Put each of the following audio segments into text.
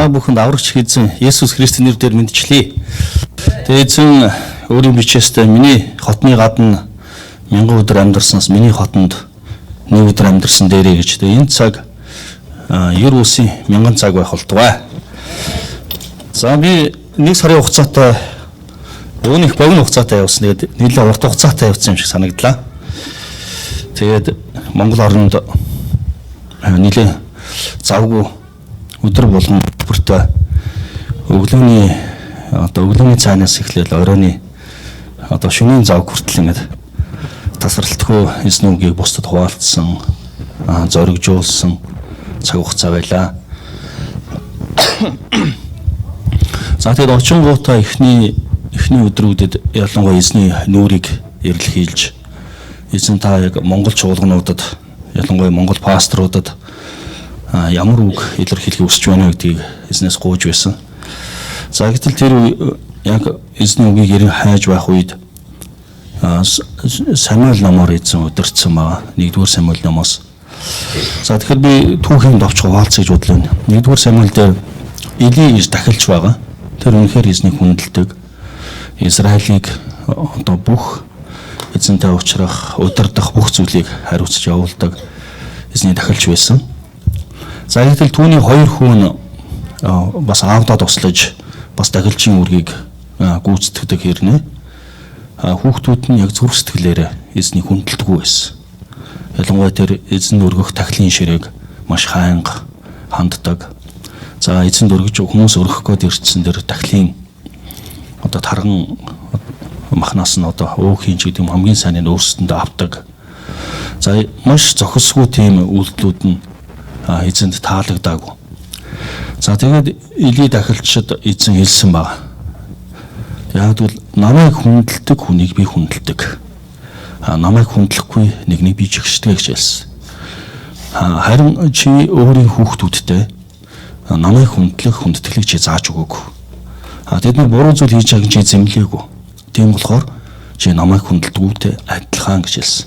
Бүхэнд аврагч эзэн Есүс Христийн нэрээр мэдчлээ. Тэгээ эзэн өөрийн бичээстэй миний хотны гадна 1000 өдөр амьдарсанаас миний хотонд 1 өдөр амьдарсан дээрээ гэж. Тэгээ энэ цаг ер үсийн 1000 цаг байх болтугай. За би 1 сарын хугацаатай өөнийх богино хугацаатай явсан. Тэгээд нэлээд урт хугацаатай явсан юм шиг санагдлаа. Тэгээд Монгол орнд нэлээд завгүй өдөр болгон бүртээ өглөөний цаанаас эхлээл оройны шөнийн зав хүртэл ингээд тасралтгүй эзний үгийг бусдад хуваалцсан, зоригжуулсан цаг хугацаа байлаа. За тэгээд очингуудаа эхний өдрүүдэд ялангуяа эзний нүрийг эрэлхийлж эзэн та яг Монгол чуулгануудад ялангуяа Монгол пасторудад ямар үг илэрхийлэхийг хүсэж байна гэдгийг эзнээс гуйж байсан. За гэтэл тэр яг эзний үгийг ярих хайж байх үед Самуэль номоор эзэн удирдсан байгаа. 1-р Самуэль номоос. За тэгэхээр би түүхийн довч хуваалцаж бодлоо. 1-р Самуэль дээр Эли иш дахилч байгаа. Тэр үнэхээр эзнийг хүндэлдэг. Израилийг бүх эзэнтэй уулзрах, удирдах бүх зүйлийг хариуцж явуулдаг эзний дахилч байсан. За гэтэл түүний 2 хүн бас аавдаа туслаж бас дахилчийн үргийг гүйцэтгэдэг хэрнээ хүүхдүүд нь яг зүрх сэтгэлээрээ эзнийг хүндэлдэггүй байсан. Ялангуяа тэр эзэнд өргөх тахилын ширээг маш хаанга ханддаг. За эзэнд өргөж хүмүүс өргөх гээд ирсэн тэр тахилын тарган махнаас нь өөхийн ч гэдэг юм хамгийн сайныг өөрсдөндөө авдаг. За маш зохисгүй тийм үйлдэлүүд нь эзэнд таалагдаагүй. За тэгээд Эли дахилчид эзэн хэлсэн баг. Яг л намайг хүндэлдэг хүнийг би хүндэлдэг. Намайг хүндлэхгүй нэгнийг би чигшдэг гэж хэлсэн. Харин чи өөрийн хүүхдүүдтэй намайг хүндэтгэлийг чи зааж өгөөгүй. Тэд нар буруу зүйл хийж байгааг чи зэмлээгүй. Тийм болохоор чи намайг хүндэлдэггүйтэй адилхан гэж хэлсэн.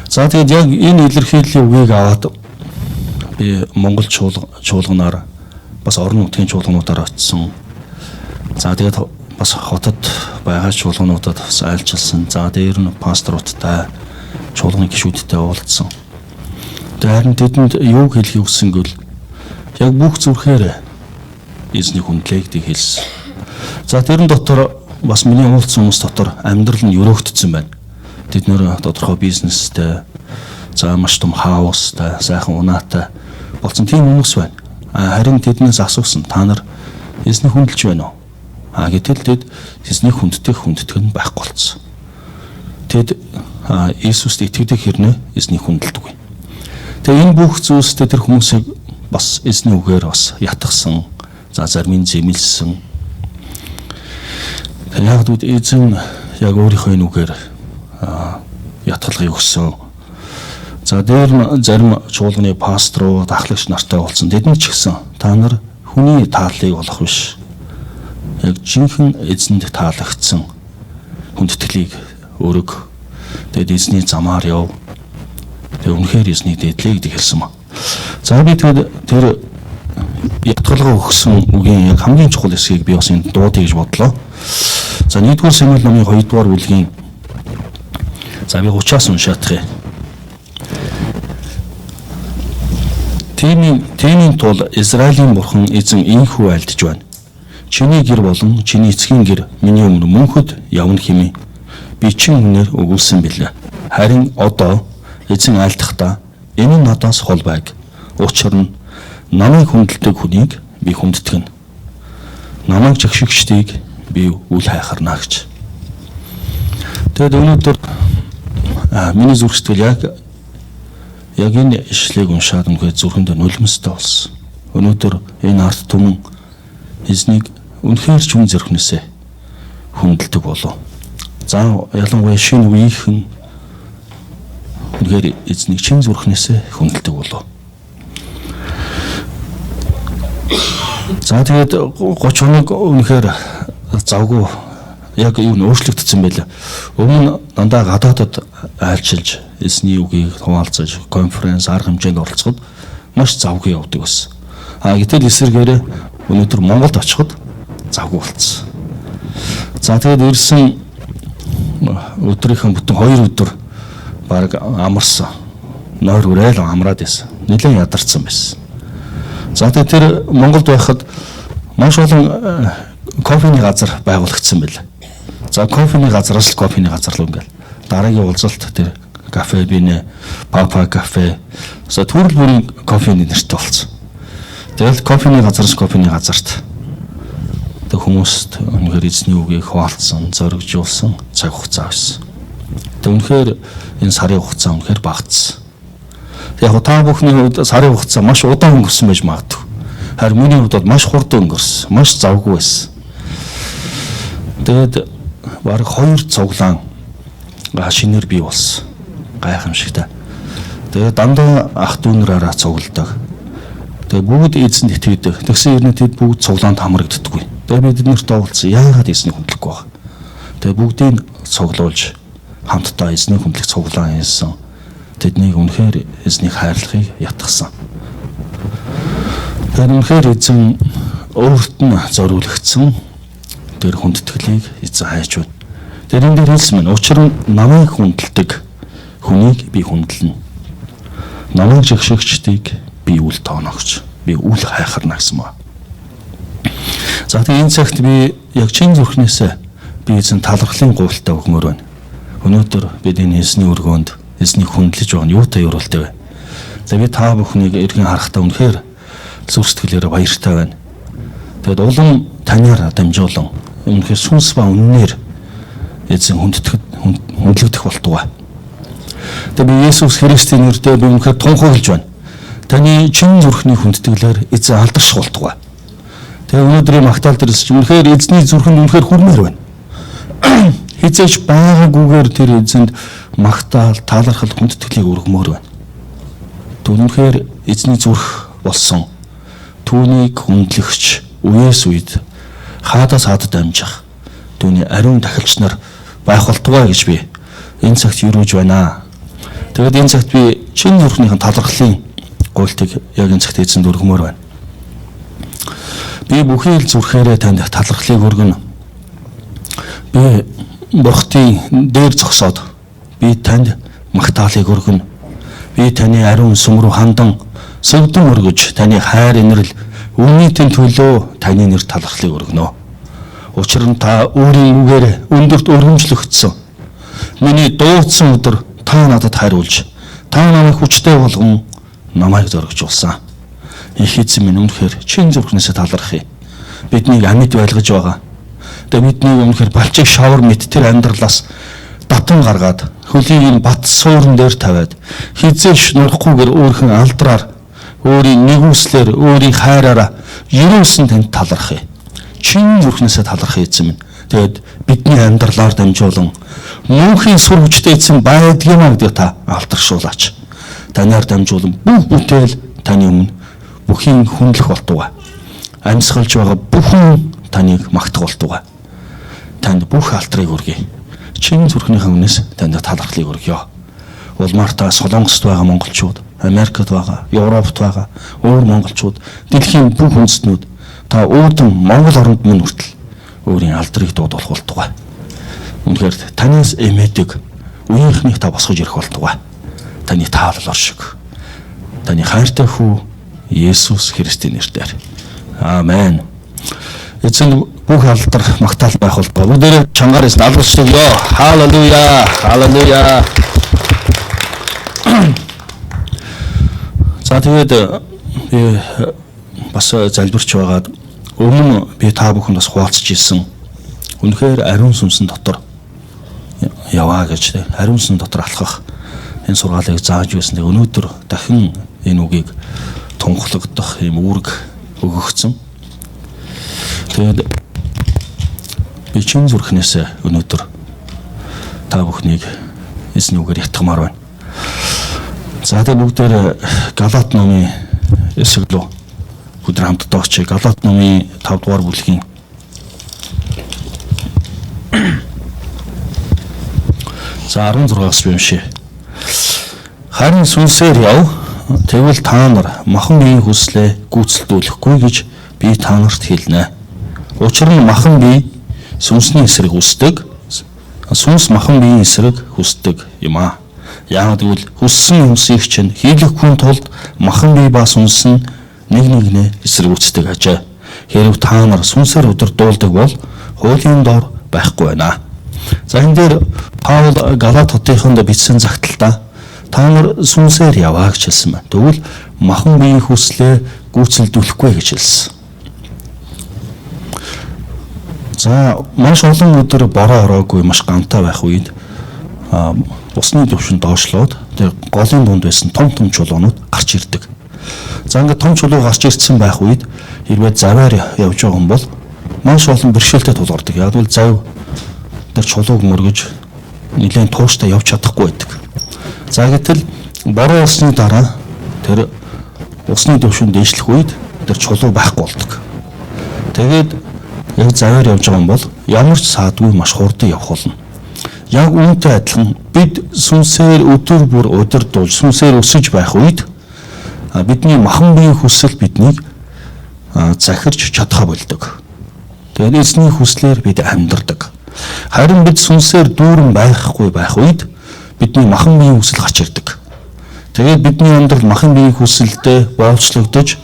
За тэгээд яг энэ илэрхийллийн үгийг аваад би Монгол чуулганаар бас орон нутгийн чуулгануудаар очсон. За тэгээд бас хотод байгаа чуулгануудад бас айлчилсан. За дээр нь пасторуудтай, чуулганы гишүүдтэй уулзсан. Тэгээд харин тэдэнд юу хэлхийг хүссэн гэвэл яг бүх зүрхээр эзнийг хүндлэе гэдгийг хэлсэн. За тэрэн дотор бас миний уулзсан хүмүүс дотор амьдрал нь өрөөгдсөн байна. Тэд нөр тодорхой бизнестэй, за маш том хаустай, сайхан унаатай болсон тийм хүмүүс байна. Харин тэднээс асуусан та нар эзнийг хүндэлж байна уу? Гэтэл тэд эзнийг хүнддэг нь байхгүй болсон. Тэд Иесуст итгэдэг хэрнээ эзнийг хүндэлдэг. Тэгээ энэ бүх зүйлстэй тэр хүмүүсийг бас эзний үгээр бас ятгсан, за зарим нь зэмлсэн. Яг л эзэн яг өөрийнхөө энэ үгээр ятгалахыг хүссэн. За дээр зарим чуулганы пасторууд, ахлагч нартай уулзсан. Тэдэнд ч гэсэн та нар хүний тааллыг олох биш. Яг жинхэнэ эзэнд таалагдсан хүндэтгэлийг өрөг. Тэгэд эзний замаар яв. Тэг үнэхээр эзнийг дэдлээ гэдэг хэлсэн ба. За би тэр ятгалгаа өгсөн үгийн яг хамгийн чухал хэсгийг би бас энэ дуудъя гэж бодлоо. За 1-р Самуэль номын 2-р бүлгийн за би 30-аас уншаадах юм. Тэмийн тул Израилийн бурхан эзэн ийхүү айлдж байна. Чиний гэр болон чиний эцгийн гэр миний өмнө мөнхөд явна хэмээн би чин хүнээр өгүүлсэн билээ. Харин одоо эзэн айлдахдаа энэ нь надаас хол байг. Учир нь намайг хүндэлдэг хүнийг би хүндэтгэн. Намайг жигшигчдийг би үл хайхарна гэж. Тэгэд өнөөдөр миний зүрх сэтгэл яг энэ ишлэгийг уншаад үнэхээр зүрхэндээ нулимстай болсон. Өнөөдөр энэ арт түмэн эзнийг үнэхээр ч хүн зүрхнээсээ хүндэлдэг болов. За ялангуяа шинэ үеийнхэн үнэхээр эзнийг чин зүрхнээсээ хүндэлдэг болов. За тэгээд 30 хоног үнэхээр завгүй яг юу нөөцлөгдсөн байлаа. Өмнө дандаа гадаадад айлчилж эзний үгийг хуваалцаж конференц арга хэмжээнд оролцоход маш завгүй явдаг байсан. Гэтэл эсвэргээр өнөөдөр Монголд очиход завгүй болцсон. За тэгээд ирсэн өдрийнхэн бүтэн 2 өдөр баг амарсан. Нойр урайл амраад байсан. Нэлээд ядарсан байсан. За тэгээд тэр Монголд байхад маш олон кофений газар байгуулагдсан байлаа. За кофений газараас л кофений газар л ингээл дараагийн уулзалт тэр кафе бинэ, папа кафе. За төрөл бүрийн кофений нэртэй болсон. Тэгэл кофений газараас кофений газарт тэг хүмүүст үнэхээр эзний үгийг хуваалцсан, зоригжуулсан цаг хугацаа байсан. Тэг үнэхээр энэ сарын хугацаа үнэхээр багтсан. Яг та бүхний хувьд сарын хугацаа маш удаан өнгөрсөн байж магадгүй. Харин миний хувьд бол маш хурдан өнгөрсөн, маш завгүй байсан. Тэгээд бараг 2 цуглаан шинээр бий болсон. Гайхамшигтай. Тэгээд дандаа ах дүүнэраараа цугладаг. Тэгээд бүгд эзэнд итгэдэг. Тэгсэн хэрнээ тэд бүгд цуглаанд хамрагддаггүй. Тэгээд бид нэрт уулзсан. Яагаад эзнийг хүндлэхгүй байгаа? Тэгээд бүгдийг цуглуулж хамтдаа эзнийг хүндлэх цуглаан хийсэн. Тэднийг үнэхээр эзнийг хайрлахыг ятгсан. Тэгээд үнэхээр эзэн өөрт нь зориулагдсан тэр хүндэтгэлийг эзэн хайж байна. Тэр энэ дээр хэлсэн мэн учир нь намайг хүндэлдэг хүнийг би хүндэлнэ. Намайг жигшигчдийг би үл тооногч. Би үл хайхарна гэсэн маа. За тэгээд энэ цагт би яг чин зүрхнээсээ би эзэн талархлын гуйлтаа өгмөр байна. Өнөөдөр бид энэ эзний өргөөнд эзнийг хүндлэж байгаа нь юутай юуралтай вэ? За би та бүхнийг эргэн харахтаа үнэхээр зүрх сэтгэлээрээ баяртай байна. Тэгээд улам танаар дамжуулан үнэхээр сүнс ба үннээр эзэн хүндлэгдэх болтугай. Тэгээд би Есүс Христийн нэрээр би үнэхээр тунхаглаж байна. Таны чин зүрхний хүндэтгэлээр эзэн алдарших болтугай. Тэгээд өнөөдрийн магтаал дээрс ч үнэхээр эзний зүрхэнд үнэхээр хүрмээр байна. Хизээч байгаагүйгээр тэр эзэнд магтаал, талархал, хүндэтгэлийг өргөмөр байна. Түүнхээр эзний зүрх болсон түүнийг хүндлэгч үеэс үед хаадаас хаад дамжих түүний ариун дахилч нар байх болтугай гэж би энэ цагт юрууж байна. Тэгээд энэ цагт би чин зүрхнийхэн талархлын гуйлтыг яг энэ цагт эзэнд өргөмөр байна. Би бүхий л зүрхээрээ танд талархлыг өргөнө. Би бурхтын дээр зогсоод би танд магтаалыг өргөнө. Би таны ариун сүм рүү хандан сөвдөн өргөж таны хайр инрэл үнийтэн төлөө таны нэр талархлыг өргөнө. Учир нь та өөрийн үгээр өндөрт өргөмжлөгдсөн. Миний дуудсан өдөр та надад хариулж, та намайг хүчтэй болгон намайг зоригжуулсан. Их эзэн минь үнэхээр чин зүрхнээсээ талархъя. Биднийг амьд байлгаж байгаа. Тэгээд бидний үнэхээр балчиг шавар мэт тэр амьдралаас батан гаргаад хөлийн бат суурин дээр тавиад хизээш нурахгүйгээр өөрхөн алдраар өөрийн нэгүслэр өөрийн хайраараа ерөөсөн танд талархъя. Чин зүрхнээсээ талархъя эзэн минь. Тэгээд бидний амьдралаар дамжуулан мөнхийн сур хүчтэй эзэн байдгиймаа гэдэг та алдаршуулаач. Танаар дамжуулан бүх бүтээл таны өмнө бүхийн хүндлэх болтугай. Амьсгалж байгаа бүхэн таныг магтах болтугай. Танд бүх алтрыг өргөе. Чин зүрхнийхээ өмнөөс танд талархлыг өргөё. Улмаар та Солонгост байгаа монголчууд, Америкт байгаа, Европт байгаа, өөр монголчууд, дэлхийн бүх үндэстнүүд та өөдөн Монгол оронд мөн хүртэл өөрийн алдрыг дуудуулах болтугай. Үнэхээр танаас эмээдэг үеийнхнийг та босгож ирэх болтугай. Таны таалал оршиг. Таны хайртай хүү Есүс Христийн нэрээр. Аамен. Эцэг бүх алдар магтаал байх болтугай. Бүгдээрээ чангаарээс алдаршуулъя. Халелуя. Халелуя. За тэгээд би бас залбирч байгаад өмнө би та бүхэнд бас хуваалцж ирсэн. Үнэхээр ариун сүнсэн дотор яваа гэж ариун сүнсэн дотор алхах энэ сургаалыг зааж байсан. Өнөөдөр дахин энэ үгийг тунхлагдах юм үүрэг өгөгдсөн. Тэгээд би чин зүрхнээсээ өнөөдөр та бүхнийг эзний үгээр ятгамаар байна. За тэгээд бүгдээр Галаат номын эсрэг рүү өдөр хамтдаа очие. Галаат номын 5 дугаар бүлгийн 16-аас бимшээ. Харин сүнсээр яв, тэгвэл та нар махан үеийн хүслээ гүйцэлдүүлэхгүй гэж би та нарт хэлнэ. Учир нь махан бие сүнсний эсрэг хүсдэг. Сүнс махан биеийн эсрэг хүсдэг юм аа. Яагаад гэвэл хүссэн юмсыг чинь хийлгэхгүй тулд махан бие ба сүнс нь нэг нэгнээ эсэргүүцдэг ажээ. Хэрв та нар сүнсээр удирдуулдаг бол хуулийн дор байхгүй байна. За энэ дээр Паул Галат хотынд бичсэн загталтаа та нар сүнсээр яваа гэж хэлсэн байна. Тэгвэл махан биеийн хүслээ гүйцэлдүүлэхгүй гэж хэлсэн. За маш олон өдөр бороо ороогүй маш гантай байх үед усны түвшин доошлоод тэр голын дунд байсан том чулуунууд гарч ирдэг. За ингээд том чулуу гарч ирсэн байх үед хэрвээ заваар явж байгаа хүн бол маш олон бэрхшээлтэй тулгардаг. Яг л зав тэр чулууг мөргөж нэлээд тууштай явж чадахгүй байдаг. За гэтэл бороо усны дараа тэр усны түвшин дээшлэх үед тэр чулуу байхгүй болдог. Тэгээд яг заваар явж байгаа юм бол ямар ч саадгүй маш хурдан явах болно. Яг үүнтэй адилхан бид сүнсээр өдөр бүр удирдуулж сүнсээр өсөж байх үед бидний махан биеийн хүсэл биднийг захирч чадхаа болдог. Тэгээд эзний хүслээр бид амьдардаг. Харин бид сүнсээр дүүрэн байхгүй байх үед бидний махан биеийн хүсэл гарч ирдэг. Тэгээд бидний амьдрал махан биеийн хүсэлдээ боовчлогдож,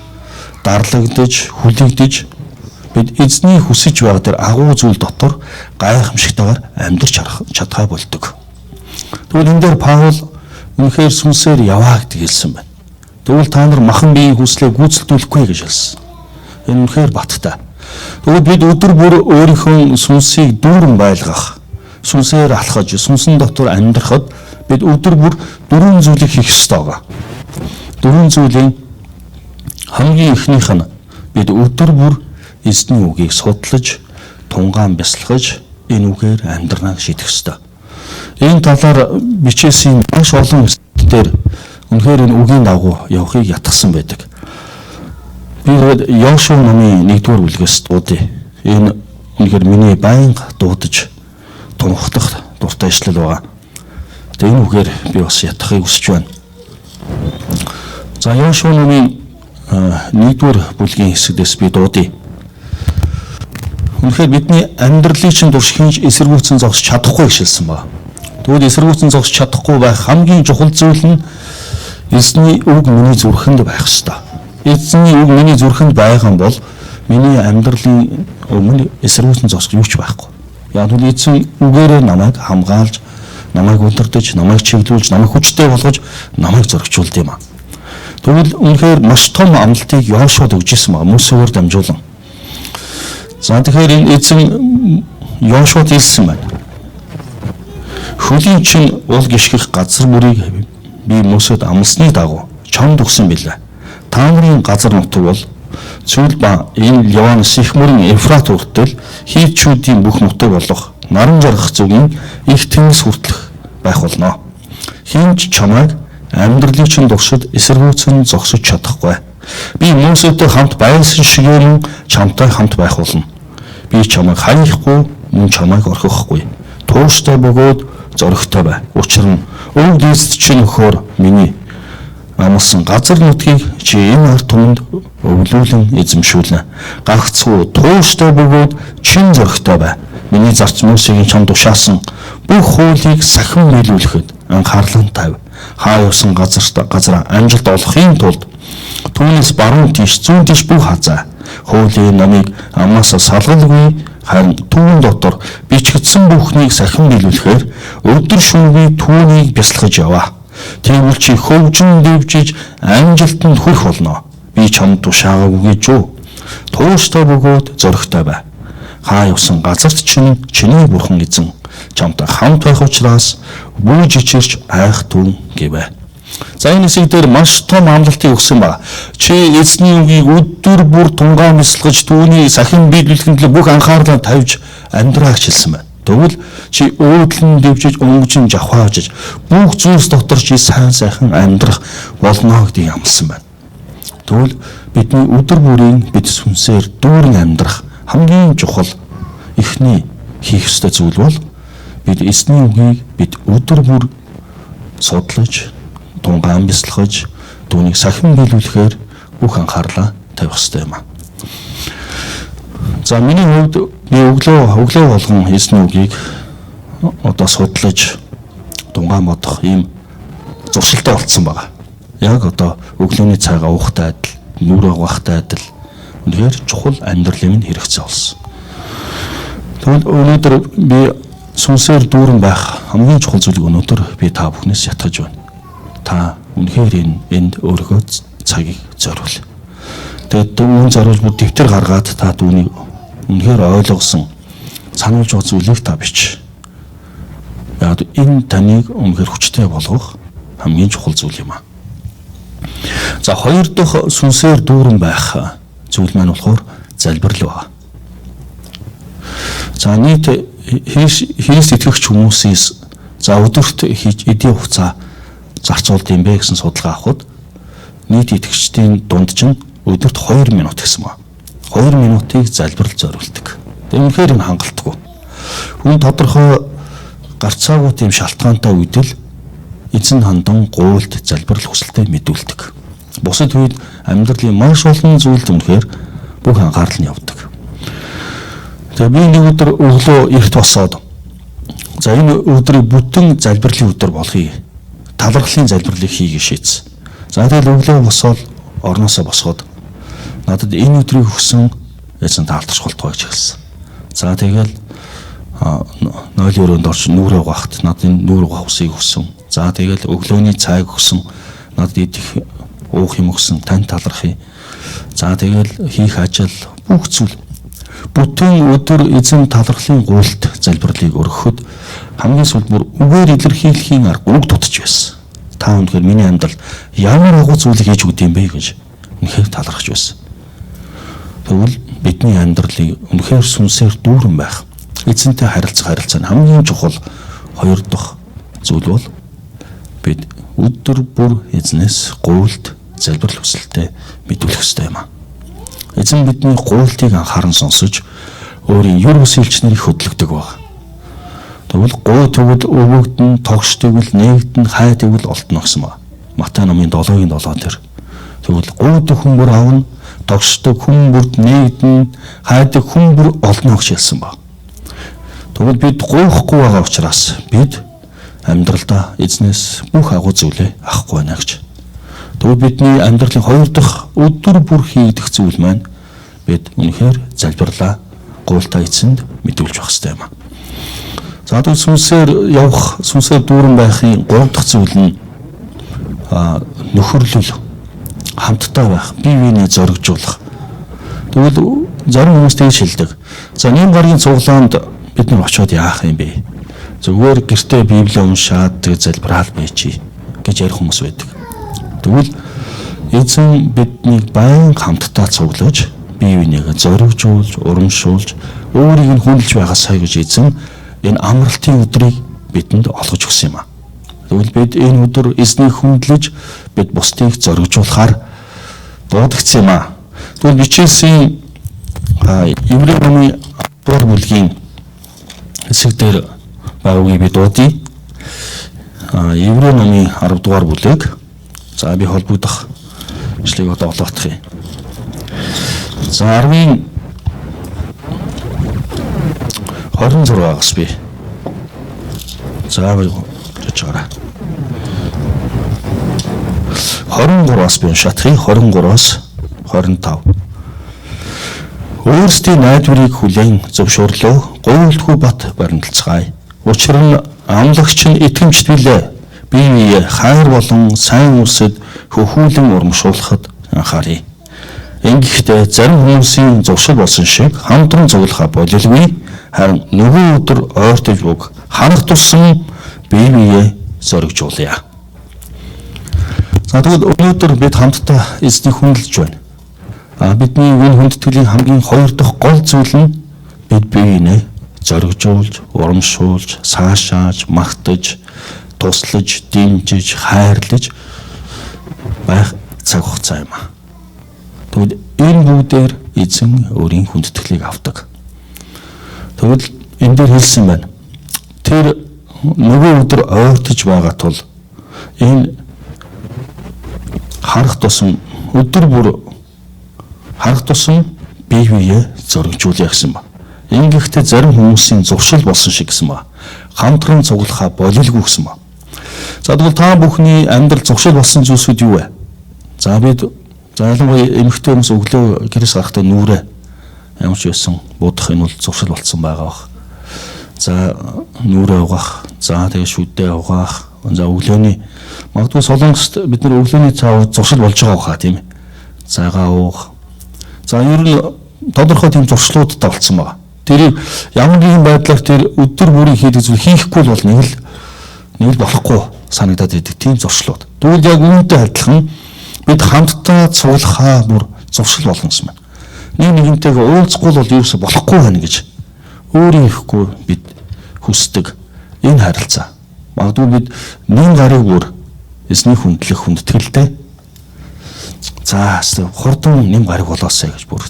дарлагдж, хүлэгдэж бид эзний хүсэж байгаа тэр агуу зүйл дотор гайхамшигтайгаар амьдарч чадхаа болдог. Тэгвэл энэ дээр Паул үнэхээр сүнсээр яваа гэдэг хэлсэн байна. Тэгвэл та нар махан биеийн хүслээ гүйцэлдүүлэхгүй гэж хэлсэн. Энэ үнэхээр баттай. Тэгвэл бид өдөр бүр өөрийнхөө сүнсийг дүүрэн байлгах, сүнсээр алхаж, сүнсэн дотор амьдрахад бид өдөр бүр 4 зүйлийг хийх ёстой байгаа. 4 зүйлийн хамгийн эхнийх нь бид өдөр бүр эзний үгийг судлаж, тунгаан бясалгаж, энэ үгээр амьдрахыг шийдэх ёстой. Энэ талаар бичээсийн маш олон эсэлтээр үнэхээр энэ үгийн дагуу явахыг ятгсан байдаг. Би Йошуа номын 1-р бүлгээс дуудъя. Энэ үнэхээр миний байнга дуудаж тунхаглах дуртай ишлэл байгаа. Тэгээ энэ үгээр би бас ятгахыг хүсэж байна. За Йошуа номын 1-р бүлгийн хэсгээс би дуудъя. Үнэхээр бидний амьдралыг чинь турш хийж эсэргүүцэн зогсож чадахгүй гэж хэлсэн байна. Тэгвэл эсэргүүцэн зогсож чадахгүй байх хамгийн чухал зүйл нь эзний үг миний зүрхэнд байх ёстой. Эзний үг миний зүрхэнд байх юм бол миний амьдралын өмнө эсэргүүцэн зогсох юу ч байхгүй. Яг нь эзэн үгээрээ намайг хамгаалж, намайг удирдах, намайг чиглүүлж, намайг хүчтэй болгож, намайг зөрчүүлдэг юм аа. Тэгвэл үнэхээр маш том амлалтыг Йошуад өгч ирсэн байна. Мөсөөр дамжуулан. За тэгэхээр энэ эзэн Йошуад хэлсэн байна. Хөлийн чинь уул гიშгэх газар бүрийг би Мөсөд амласны дагуу чамд өгсөн билээ. Та нарын газар нутаг бол Цүл ба энэ Ливанос их мөрөн Ефрат хүртэл хийчүүдийн бүх нутаг болох наран жаргах зүгийн их тэнгис хүртэлх байх болно. Хинч чамайг амьдралын чинь туршид эсэргүүцэн зогсож чадахгүй. Би Мөсөдтэй хамт байсан шигээр чамтай хамт байх болно. Би чамайг хаяхгүй, мөн чамайг орхихгүй. Тууштай бөгөөд зоригтой бай. Учир нь өв дээсд чинь нөхөр миний амлсан газар нутгийг чи энэ ард түмэнд өвлүүлэн эзэмшүүлнэ. Гагцхүү тууштай бөгөөд чин зоригтой бай. Миний зарц Мөсегийн чамд тушаасан бүх хуулийг сахин биелүүлэхэд анхаарлан тавь. Хаа явсан газар амжилт олохын тулд түүнээс баруун тийш зүүн тийш бүх хазаа хуулийн номыг амнаас салгалгүй харин түүн дотор бичигдсэн бүхнийг сахин биелүүлэхээр өдөр шөнөгүй түүнийг бясалгаж яваа. Тэгвэл чи хөвжин дэвжиж амжилтанд хүрэх болно. Би чамд тушаагаагүй гэж юу? Тууштай бөгөөд зоригтой бай. Хаа явсан газарт чинь чиний бурхан эзэн чамтай хамт байх учраас бүүж ичирч айх түн гэвэ. За энэ хэсэг дээр маш том амлалтыг өгсөн ба. Чи эзний үгийг өдөр бүр тунгаан бясалгаж түүний сахин биелүүлэхэд бүх анхаарлаа тавьж амьдраа гэж хэлсэн байна. Тэгвэл чи өөдлөн дэвжиж өнгөжин жавхаажж бүх зүйлс дотор чи сайхан амьдрах болно гэдгийг амласан байна. Тэгвэл бидний өдөр бүрийн бид сүнсээр дүүрэн амьдрах хамгийн чухал эхний хийх ёстой зүйл бол бид эзний үгийг бид өдөр бүр судлаж, тунгаан бясалгаж, түүнийг сахин биелүүлэхээр бүх анхаарлаа тавих ёстой юм аа. За миний хувьд би өглөө болгон эзний үгийг одоо судлаж дунгаан бодох ийм зуршилтай болцсон байгаа. Яг одоо өглөөний цайгаа уухтай адил, нүрээ угаахтай адил үнэхээр чухал амьдралын минь хэрэгцээ болсон. Тэгвэл өнөөдөр би сүнсээр дүүрэн байх хамгийн чухал зүйлийг өнөөдөр би та бүхнээс ятгах байна. Та үнэхээр энд өөрийнхөө цагийг зориул. Тэгээд үүн зориулж бүр дэвтэр гаргаад та түүнийг үнэхээр ойлгосон сануулж байгаа зүйлийг та бич. Яг энэ таныг үнэхээр хүчтэй болгох хамгийн чухал зүйл юм аа. За хоёр дахь сүнсээр дүүрэн байх зүйл маань болохоор залбирал байна. За нийт Христ итгэгч хүмүүсээс за өдөрт эдийн хугацаа зарцуулд юм бэ гэсэн судалгаа авахд нийт итгэгчдийн дунд чинь өдөрт 2 минут гэсэн ба. 2 минутыг залбирал зориулдаг. Үнэхээр энэ хангалтгүй. Хүн тодорхой гарцаагүй тийм шалтгаантай үед л эзэн хандан гуйлд залбирал хүсэлтэд мэдүүлдэг. Бусад үед амьдралын маш олон зүйлд үнэхээр бүх анхаарал нь явдаг. Тэгээ би нэг өдөр өглөө эрт босоод за энэ өдрийг бүтэн залбирлын өдөр болгоё. Талархлын залбирлыг хийгээ шийдсэн. За тэгэл өглөө босоод орноосоо босоод надад энэ өдрийг өгсөн эзэн таалдах болтгоо гэж хэлсэн. За тэгэл 0-9 орч нүрээ угаахт надад энэ нүрээ угаах усыг өгсөн. За тэгэл өглөөний цайг өгсөн. Надад идэх уух юм өгсөн. Тань талархъя. За тэгэл хийх ажил бүх зүйл бүтэн өдөр эзэн талархлын гуйлт залбирлыг өргөхөд хамгийн сүүлд бүр үгээр илэрхийлэхийн арга үг дутж байсан. Та өнөхөр миний амьдрал ямар агуу зүйлийг хийж өгд юм бэ гэж үнэхээр талархаж байсан. Тэгвэл бидний амьдралыг үнэхээр сүнсээр дүүрэн байх, эзэнтэй харилцаа нь хамгийн чухал хоёр дахь зүйл бол бид өдөр бүр эзнээс гуйлт залбирал хүсэлтэд мэдүүлэх ёстой юм аа. Эзэн бидний гуйлтыг анхааран сонсож өөрийн юр хүсэлч нарыг хөдлөгдөг баг. Тэгвэл гуй тэгвэл өвөгдөн, тогш тэгвэл нээгдэн, хай тэгвэл олдно гэсэн ба. Матай номын 7-гийн 7 дээр. Тэгвэл гуйд хүн бүр авна, тогшдог хүн бүр нээгдэн, хайдаг хүн бүр олдно гэж хэлсэн ба. Тэгвэл бид гуйхгүй байгаа учраас бид амьдралдаа эзнээс бүх агуу зүйлээ авахгүй байна гэж. Тэгвэл бидний амьдралын хоёр дахь өдөр бүр хийгдэх зүйл маань бид үнэхээр залбирлаа гуйлтаа эзэнд мэдүүлж явах хэрэгтэй юм аа. За тэгвэл сүнсээр дүүрэн байхын гурав дахь зүйл нь нөхөрлөл, хамтдаа байх, бие биенээ зоригжуулах. Тэгвэл зарим хүмүүс тэгж хэлдэг. За нэм гаргийн цуглаанд бид нар очиод яах юм бэ? Зүгээр гэртээ Библийг уншаад тэг залбираал байчи гэж ярих хүмүүс байдаг. Тэгвэл эзэн биднийг баян хамтдаа цуглаж, бие бинийгээ зоригжуулж, урамшуулж, өөрийг нь хүндэлж байгаа сая гэж эзэн энэ амралтын өдрийг бидэнд олгож өгсөн юм аа. Тэгвэл бид энэ өдөр эзнийг хүндлэж, бид бусдыг зоригжуулахаар дуудагдсан юм аа. Тэгвэл бичээсийн Еврей номын 10 бүлгийн хэсэг дээр байгуугийг би дуудъя. Еврей номын 10 дугаар бүлэг. За би холбогдох бичлэгийг одоо олоодох юм. За 10-ын 26-аас би. За жижигаараа. 23-аас би уншаадахыг 23-аас 25. Өөрсдийн найдварыг хүлээн зөвшөөрлөө гуйлтгүй бат баримталцгаая. Учир нь амлагч нь итгэмжт билээ. Бие хайр болон сайн үсэд хөхүүлэн урамшуулахад анхаарай. Ингэхдээ зарим хүмүүсийн зуршил болсон шиг хамтран цуглахаа болилгүй. Харин нөгөө өдөр ойртож буг ханах тусам бие зоригжуулъя. За тэгвэл өнөөдөр бид хамтдаа эзнийг хүндэлж байна. Бидний энэ хүндэтгэлийн хамгийн хоёр дахь гол зүйл нь бид биенээ зоригжуулж, урамшуулж, саашааж, магтаж, туслаж, дэмжиж, хайрлаж байх цаг хугацаа юм аа. Тэгвэл энэ бүгдээр эзэн өөрийн хүндэтгэлийг авдаг. Тэгвэл энэ дээр хэлсэн байна. Тэр нөгөө өдөр ойртож байгаа тул энэ харах тусам өдөр бүр харах тусам бие биеэ зоригжуулъя гэсэн ба. Ингэхдээ зарим хүмүүсийн зуршил болсон шиг гэсэн ба. Хамтран цуглахаа болилгүй гэсэн ба. За тэгвэл та бүхний амьдрал зуршил болсон зүйлсүүд юу вэ? За бид ялангуяа эмэгтэй хүмүүс өглөө гэрээс гарахдаа нүрээ ямар ч байсан будах энэ бол зуршил болсон байгаа бах. За нүрээ угаах, за тэгээ шүдээ угаах, за өглөөний магадгүй солонгост бид нар өглөөний цаа зуршил болж байгаа хаа тийм ээ. Цагаа уух. За ер нь тодорхой тийм зуршлуудтай болсон байгаа. Тэрийг ямар нэгэн байдлаар тэр өдөр бүрийн хийдэг зүйл хийхгүй бол нэг л болохгүй санагдаад идэг тийм зуршлууд. Тэгвэл яг үүнтэй адилхан бид хамтдаа цуглахаа бүр зуршил болгосон юм байна. Нэг нэгнтэйгээ уулзахгүй бол юусо болохгүй байна гэж өөрийн ихгүй бид хүсдэг энэ харилцаа. Магадгүй бид нэг гарыг бүр эзний хүндлэх хүндэтгэлтэй. За хурдан нэм гарыг болоосэй гэж бүр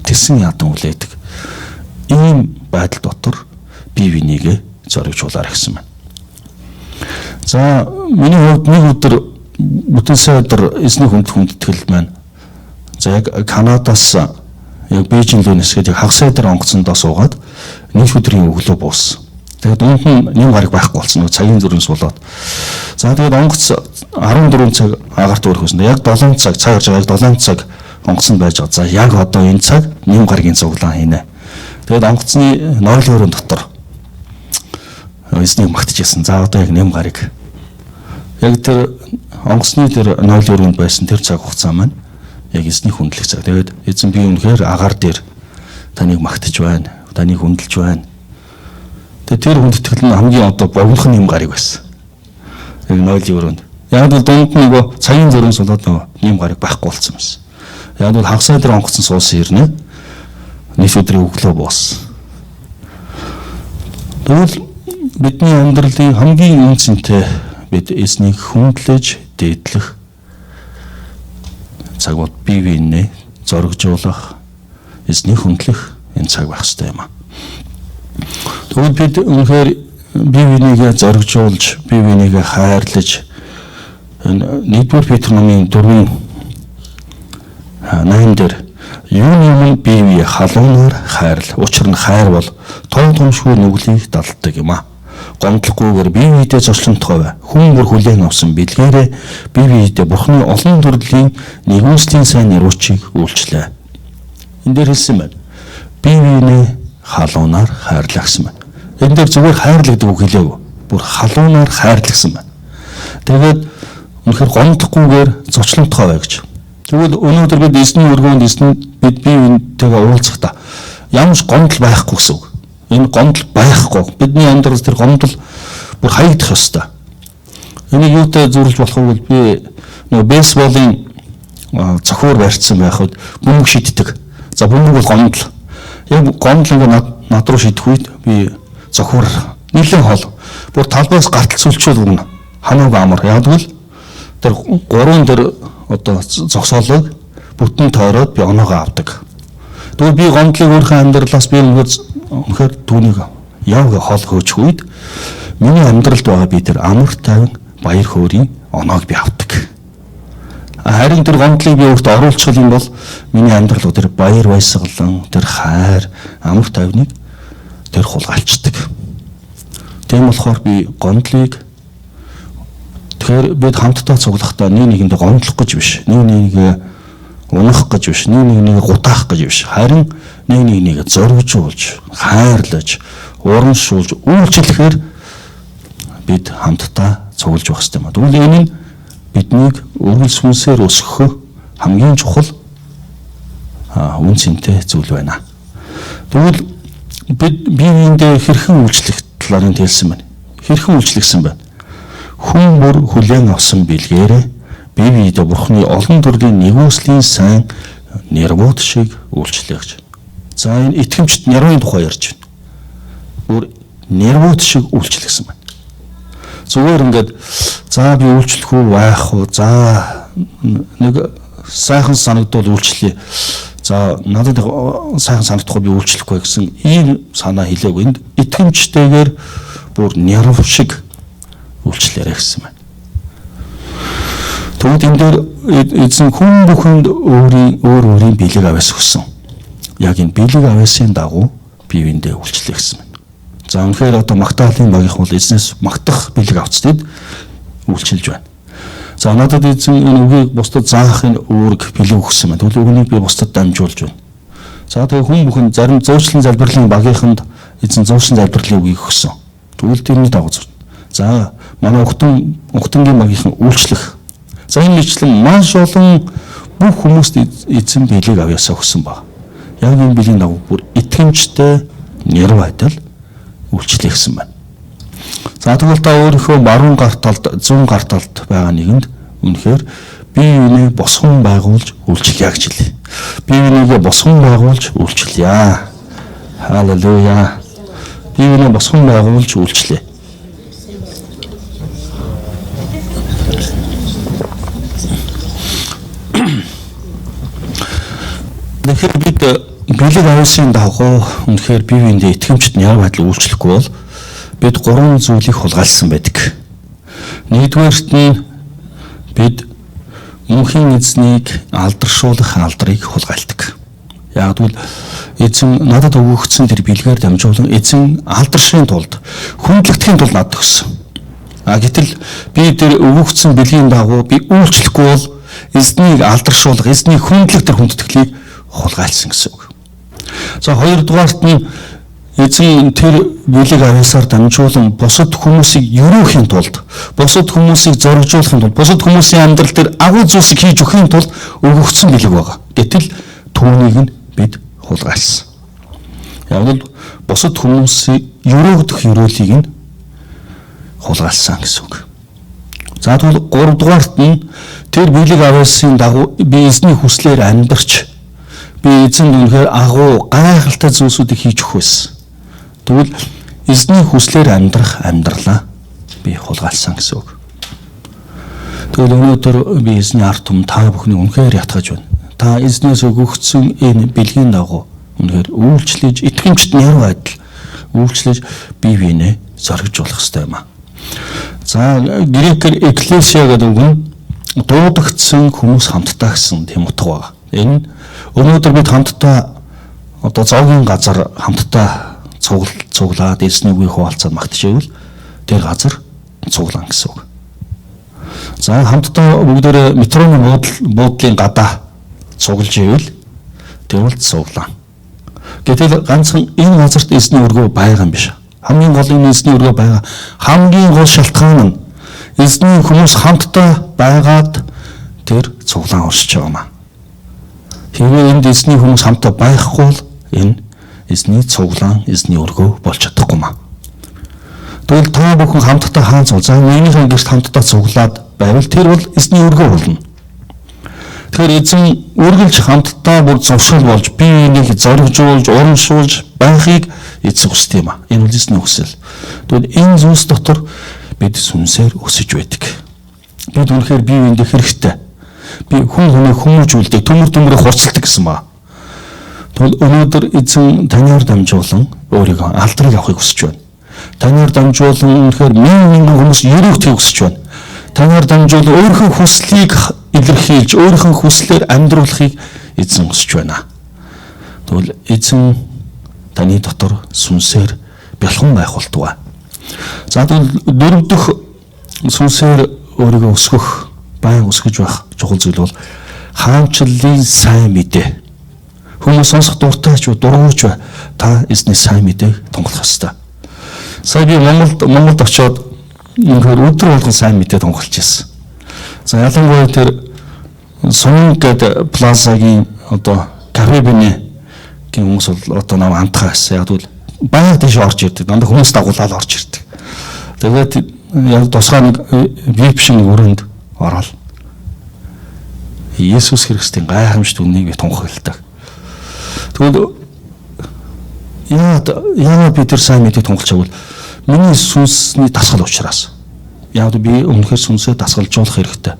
тэсэн ядан үлээдэг. Ийм байдал дотор бие бинийгээ зоригжуулаар гэсэн байна. За миний хувьд нэг өдөр бүтэн сая өдөр эзний хүндэтгэлд маань за яг Канадаас яг Бээжин рүү нисгээд яг хагас өдөр онгоцондоо суугаад нэг өдрийн өглөө бууссан. Тэгээд дунд нь нэм гараг байхгүй болсон. Цагийн зүрхэнс болоод. За тэгээд онгоц 14 цаг агарт өрхөсөн. Яг 7 цаг цаг гарч яг 7 цаг онгоцонд байж байгаа. За яг одоо энэ цаг нэм гарагийн цуглаан хийнэ. Тэгээд онгоцны нойл өрөөнд дотор эзнийг магтажсэн. За одоо яг нэм гараг. Яг тэр онгоцны тэр нойл өрөөнд байсан тэр цаг хугацаа маань яг эзний хүндлэх цаг. Тэгээд эзэн би үнэхээр агаар дээр таныг магтаж байна. Таныг хүндэлж байна. Тэгээд тэр хүндэтгэл нь хамгийн одоо богинохон нэм гараг байсан. Яг нойлын өрөөнд. Яг л дунд нь нөгөө цагийн зүрхэнс болоод нөгөө нэм гараг байхгүй болсон юмсан. Яг л хагас өдөр онгоцон суусан ирнэ. Нэг өдрийн өглөө буусан. Тэгвэл бидний амьдралын хамгийн үнцэнтэй бид эзнийг хүндлэж дээдлэх цаг бол бие биенээ зоригжуулах, эзнийг хүндлэх энэ цаг байх хэрэгтэй юм аа. Тэгвэл бид үнэхээр бие бинийгээ зоригжуулж, бие бинийгээ хайрлаж энэ 1-р Петр номын 4-ийн 8 дээр юуны бие бие халуунаар хайрл. Учир нь хайр бол том томшгүй нүглийг далддаг юм аа. Гомдлохгүйгээр бие биедээ зочлонтгой бай. Хүн бүр хүлээн авсан бэлгээрээ бие биедээ Бурхны олон төрлийн нэгүслийн сайн нэрвчийг үйлчлээ. Энд дээр хэлсэн байна. Бие биенээ халуунаар хайрлаа гэсэн байна. Энэ дээр зүгээр хайрлагддаг үг хэлээгүй. Бүр халуунаар хайрлагсан байна. Тэгээд үнэхээр гомдлохгүйгээр зочлонтгой бай гэж. Тэгвэл өнөөдөр бид эзний өргөөнд бид бие биентэйгээ уулзахдаа ямар ч гомдол байхгүй гэсэн үг. Энэ гомдол байхгүй. Бидний амьдралд тэр гомдол бүр хаягдах ёстой. Энийг юутай зөвлөж болох вэ? Би нөгөө бейсболын цохоор барьцсан байхад бөмбөг шиддэг. За бөмбөг бол гомдол. Яг гомдол ингээ над руу шидэх үед би цохоор нэлээд хол. Бүр талбайс гартал сүлчүүл өгнө. Хамаагүй амар. Яг л тэр гурван тэр одоо зогсоолог бүтэн тойроод би оноогоо авдаг. Тэгвэл би гомдлыг өөрийнхөө амьдралаас би үнэхээр түүнийг яв хоол хөөчих үед миний амьдралд байгаа би тэр амар тайван баяр хөөрийн оноог би авдаг. Харин тэр гомдлыг би өөртөө оруулах юм бол миний амьдрал тэр баяр баясгалан, тэр хайр, амар тайвныг тэр хулгайлцдаг. Тийм болохоор би гомдлыг тэгэхээр бид хамтдаа цуглахдаа нэг нэгэндээ гомдлох гэж биш. Нэг нэгийг унах гэж биш. Нэг нэгийг гутаах гэж биш. Харин нэг нэгийг зоригжуулж, хайрлаж, урамшуулж, үйлчлэхээр бид хамтдаа цуглаж байх хэрэгтэй юм. Тэгвэл энэ нь биднийг өргөл сүнсээр өсгөх хамгийн чухал үн цэнтэй зүйл байна. Тэгвэл бид биеиндээ хэрхэн үйлчлэх талаар нь хэлсэн байна. Хэрхэн үйлчлэгсэн байна. Хүн бүр хүлээн авсан бэлгээрээ бие биедээ Бурхны олон төрлийн нэгүслийн сайн нэрвүүд шиг үйлчлэе гэж. За энэ итгэмжт нэрвийн тухай ярьж байна. Бүр нэрвүүд шиг үйлчлэсэн байна. Зүгээр ингээд за би үйлчлэх үү байх уу? За нэг сайхан санагдвал үйлчлэе. За надад сайхан санагдахгүй би үйлчлэхгүй гэсэн ийм санаа хэлээгүй. Энд итгэмжтэйгээр бүр нэрв шиг үйлчлээрэй гэсэн байна. Тэгвэл энэ дээр эзэн хүн бүхэнд өөр өөрийн бэлэг аваас өгсөн. яг энэ бэлэг авьяасын дагуу бие биендээ үйлчлэх гэсэн байна. За үнэхээр одоо Магдалины багийнх бол эзнээс магтах бэлэг авцдад үйлчилж байна. За надад эзэн энэ үгийг бусдад заах энэ үүрэг бэлэг өгсөн байна. Тэгвэл үнийг би бусдад дамжуулж байна. За тэгээ хүн бүхэн зарим зөөчлөн залбирлын багийнханд эзэн зөөчлөн залбирлын үгийг өгсөн. Тэгвэл тэрний дагуу зөв. За манай ухтангийн багийнхан үйлчлэх. За энэ мэтлэн маш олон бүх хүмүүст эзэн бэлэг авьяасаа өгсөн баг. Яг энэ бэлгийн дагуу бүр итгэмжтэй нэр байдал үйлчлэх гэсэн байна. За тэгвэл та өөрийнхөө баруун гар талд, зүүн гар талд байгаа нэгэнд үнэхээр бие биенээ босгон байгуулж үйлчлэе гэж хэлээ. Бие биенээ босгон байгуулж үйлчлэе. Халелуя. Бие биенээ босгон байгуулж үйлчлэе. Тэгэхээр бид бэлэг авьяасын дагуу үнэхээр бие биендээ итгэмжт яа байдал үйлчлэхгүй бол бид 3 зүйлийг хулгайлсан байдаг. Нэгдүгээрт нь бид мөнхийн эзнийг алдаршуулах алдрыг хулгайлдаг. Яг тэгвэл эзэн надад өгөгдсөн тэр бэлгээр дамжуулан эзэн алдаршийн тулд хүндлэгдэхийн тулд надад өгсөн. Гэтэл би тэр өгөгдсөн бэлгийн дагуу би үйлчлэхгүй бол эзнийг алдаршуулах, эзнийг хүндлэх тэр хүндэтгэлийг хулгайлсан гэсэн үг. За хоёрдугаарт нь эзэн тэр бэлэг авьяасаар дамжуулан бусад хүмүүсийг өрөөхийн тулд, бусад хүмүүсийг зоригжуулахын тулд, бусад хүмүүсийн амьдрал дээр агуу зүйлсийг хийж өгөхийн тулд өгөгдсөн бэлэг байгаа. Гэтэл түүнийг нь бид хулгайлсан. Яг л бусад хүмүүсийг өрөөгдөх өрөөлийг нь хулгайлсан гэсэн үг. За тэгвэл 3 дугаарт нь тэр бэлэг авьяасын дагуу би эзний хүслээр амьдарч би эзэнд үнэхээр агуу гайхалтай зүйлсүүдийг хийж өгөх байсан. Тэгвэл эзний хүслээр амьдрах амьдралаа би хулгайлсан гэсэн үг. Тэгвэл өнөөдөр би эзний ард түмэн та бүхнийг үнэхээр ятгах байна. Та эзнээс өгөгдсөн энэ бэлгийн дагуу үнэхээр үйлчлэж, итгэмжт нэр байдал үйлчлэж бие биенээ зоригжуулах хэрэгтэй юм аа. За грекээр экклесиа гэдэг үг нь дуудагдсан хүмүүс хамтдаа гэсэн тийм утга байна. Энэ өнөөдөр бид хамтдаа одоо зоогийн газар хамтдаа цуглаад эзний үгийг хуваалцаад магтчихвэл тэр газар цуглаан гэсэн үг. За хамтдаа бүгдээрээ метроны буудлын гадаа цуглаж ивэл тэр бол цуглаан. Гэтэл ганцхан энэ газарт эзний өргөө байгаа юм биш. Хамгийн гол энэ эзний өргөө байгаа. Хамгийн гол шалтгаан нь эзний хүмүүс хамтдаа байгаад тэр цуглаан уршиж байгаа юм аа. Хэрвээ энд эзний хүмүүс хамтдаа байхгүй бол энэ эзний цуглаан, эзний өргөө болж чадахгүй маа. Тэгвэл та бүхэн хамтдаа хаан цуг. За нэгнийхэн гэрт хамтдаа цуглаад байвал тэр бол эзний өргөө болно. Тэгэхээр эзэн үргэлж хамтдаа бүр зовшил болж бие биенийг зоригжуулж, урамшуулж байхыг эзэн хүсдэг юм аа. Энэ бол эзний хүсэл. Тэгвэл энэ зүйлс дотор бид сүнсээр өсөж байдаг. Бид үнэхээр бие биендээ хэрэгтэй. Би хүн хүмүүжүүлдэг, төмөр хурцлдаг гэсэн ба. Тэгвэл өнөөдөр эзэн танаар дамжуулан өөрийгөө алдрыг авахыг хүсэж байна. Танаар дамжуулан үнэхээр мянган хүмүүс өрөөгдөхийг хүсэж байна. Танаар дамжуулан өөрийнхөө хүслийг илэрхийлж, өөрийнхөө хүслээр амьдруулахыг эзэн хүсэж байна. Тэгвэл эзэн таны дотор сүнсээр бэлхэн байх болтугай. За тэгвэл 4 дахь сүнсээр өөрийгөө өсгөх, байн өсгөж байх чухал зүйл бол хаанчлалын сайн мэдээ. Хүмүүс сонсох дуртайч ба дургуйч ба та эзний сайн мэдээг тунгалах ёстой. Сая би Монголд очиод өнөхөр өдөр болгон сайн мэдээ тунгалж ирсэн. За ялангуяа тэр Сун гэдэг плазагийн одоо Карибины гин хүмүүс бол одоо нам антхаа байсан. Яг тэгвэл баяр тийш орж ирдэг. Дандаа хүмүүс дагуулаад орж ирдэг. Тэгээд яг тусгай нэг VIP шиг өрөөнд ороод Иесус Христийн гайхамшигт үннийг тунхагладаг. Тэгвэл яа би тэр сайн мэдээ тунгалчаавал миний сүнсний дасгал учраас. Яг би өмнөхөр сүнсээ дасгалжуулах хэрэгтэй.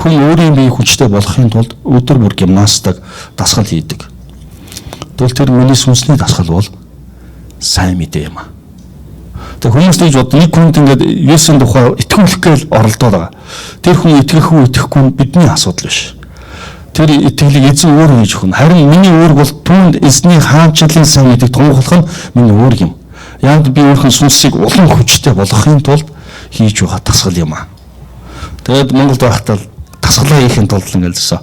Хүн өөрийн биеийг хүчтэй болгохын тулд өдөр бүр гимнастик дасгал хийдэг. Тэгвэл тэр миний сүнсний дасгал бол сайн мэдээ юм аа. Тэг хүмүүс тэгж бод нэг хүнд ингээд Есүсийн тухай итгүүлэх гээл оролдоод байгаа. Тэр хүн итгэх үү итгэхгүй нь бидний асуудал биш. тэр итгэлийг эзэн өөрөө хийж өгнө. Харин миний үүрэг бол түүнд эзний хаанчлалын сайн мэдээг тунхаглах нь миний үүрэг юм. Яг би өөрхөн сүнсийг улам хүчтэй болгохын тулд хийж байгаа тасгал юм аа. Тэгээд Монголд байхдаа тасгалаа хийхин тулд ингээл зөсөн.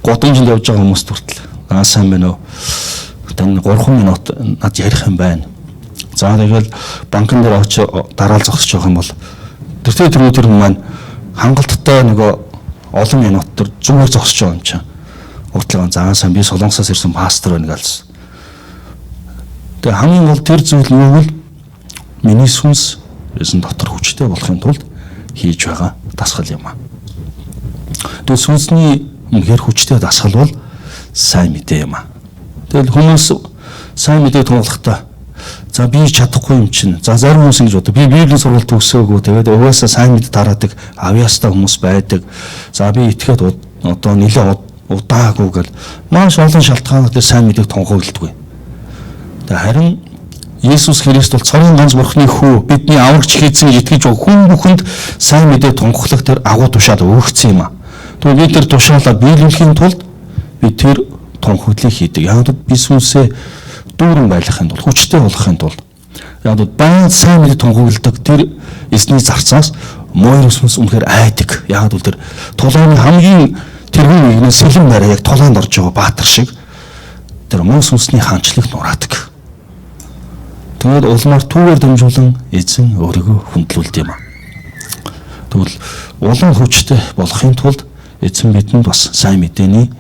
Годомжинд явж байгаа хүмүүст хүртэл сайн байна уу? Тань 3 минут над ярих юм байна. За тэгэл банкн дээр очиж дараал зогсож байгаа юм бол тэр маань хангалттай нөгөө олон минут төр зүгээр зогсож байгаа юм чинь. Уртлага заа сайн би Солонгосоос ирсэн пастор байна гэлсэн. Тэгээ хамгийн гол тэр зүйл юу вэ? Миний сүнс эзэн дотор хүчтэй болохын тулд хийж байгаа дасгал юм аа. Тэгээ сүнсний үнэхээр хүчтэй дасгал бол сайн мэдээ юм аа. Тэгэл хүмүүс сайн мэдээ тунхаглахдаа за би чадахгүй юм чинь. За зарим хүмүүс ингэж боддог. Би Библийн сургалт төгсөөгүй. Тэгээд угаасаа сайн мэд тараадаг авьяастай хүмүүс байдаг. За би итгэхэд одоо нэлээд удаагүй гэл маш олон шалтгаанууд сайн мэдээг тунхагладаг. Харин Есүс Христ бол цорын ганц Бурхны хүү, бидний аврагч хийцэн итгэж байгаа хүн бүхэнд сайн мэдээ тунхаглах тэр агуу тушаал өгөгдсөн юм аа. Тэгвэл бид тэр тушаалаа биелүүлэхийн тулд бид тэр тунхаглалыг хийдэг. Яг л би сүнсээ дүүрэн байлгахын тулд, хүчтэй болгохын тулд яг л баян сайн мэдээ тунхагладаг тэр эзний зарцаас мойр сүнс үнэхээр айдаг. Яг л тэр тулааны хамгийн тэрхүү нэгнээс сэлэн бараа яг тулаанд орж байгаа баатар шиг тэр мөн сүнсний хаанчлалыг нураадаг. Тэгвэл улмаар түүгээр дамжуулан эзэн өөрийгөө хүндлүүлдэг юм аа. Тэгвэл улам хүчтэй болохын тулд эзэн бидэнд бас сайн мэдээний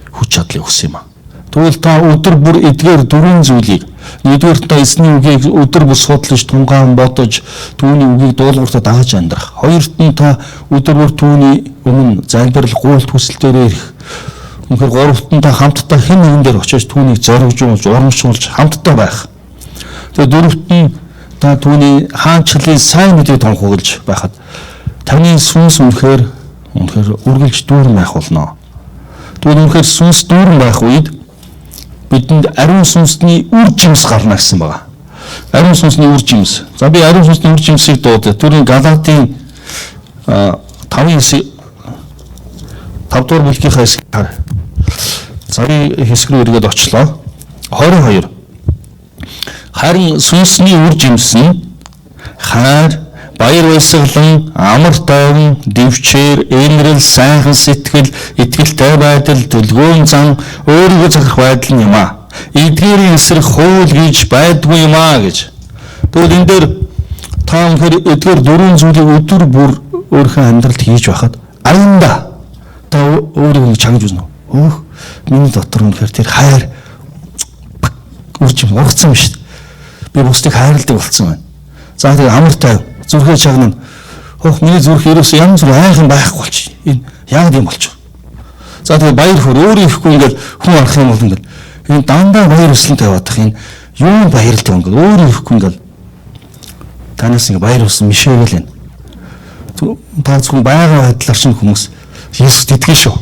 хүч чадлыг өгсөн юм аа. Тэгвэл та өдөр бүр эдгээр 4 зүйлийг нэгдүгээр та эзний үгийг өдөр бүр судлаж тунгаан бодож түүний үгийг дуулууртаа дааж амьдрах. Хоёрт нь та өдөр бүр түүний өмнө залбирал гуйлт хүсэлтээр ирэх. Үнэхээр гуравт нь та хамтдаа хэн нэгэн дээр очиж түүнийг зоригжуулж, урамшуулж хамтдаа байх. Тэгээ дөрөвт нь та түүний хаанчлалын сайн мэдээ тунхаглаж байхад таны сүнс үнэхээр үргэлж дүүрэн байх болно. Тэгвэл үнэхээр сүнс дүүрэн байх үед бидэнд ариун сүнсний үр жимс гарна гэсэн байна. Ариун сүнсний үр жимс. За би ариун сүнсний үр жимсийг дуудаа. Түрүүн Галатын 5:5 дугаар бүлгийнхаа хэсгийг хар. За би хэсэг рүү эргээд очлоо. 22. Харин сүнсний үр жимс нь хайр, баяр баясгалан, амар тайван, дэвчээр, инрэл, сайхан сэтгэл, итгэлтэй байдал, төлгөөн зан, өөрийгөө захирах байдал юм аа. Эдгээрийн эсрэг хууль гэж байдгүй юм аа гэж. Тэгвэл энэ дээр та өнөхөр эдгээр 4 зүйлийг өдөр бүр өөрийнхөө амьдралд хийж байхад аяндаа та өөрийгөө чангаж үзнэ. Өөх миний дотор өнөхөр тэр хайр үржим ургацсан юм шүү дээ. Би бусдыг хайрладаг болцсон байна. За тэгээ амар тайв зүрхээ чагнана. Хөөх миний зүрх ерөөс янз бүр айхан байхгүй болчих. Энэ яг юм болчих. За тэгээ баяр хөөр өөрөө ихгүй ингээл хүн арах юм бол ингээл энэ дандаа баяр өслөн тавиадах энэ юу баярлдаг ингээл өөрөө ихгүй ингээл танаас ингээ баяр өсөн мишээгээл энэ. Та зөвхөн байгаль байдлаар чинь хүмүүс Есүст итгэж шүү.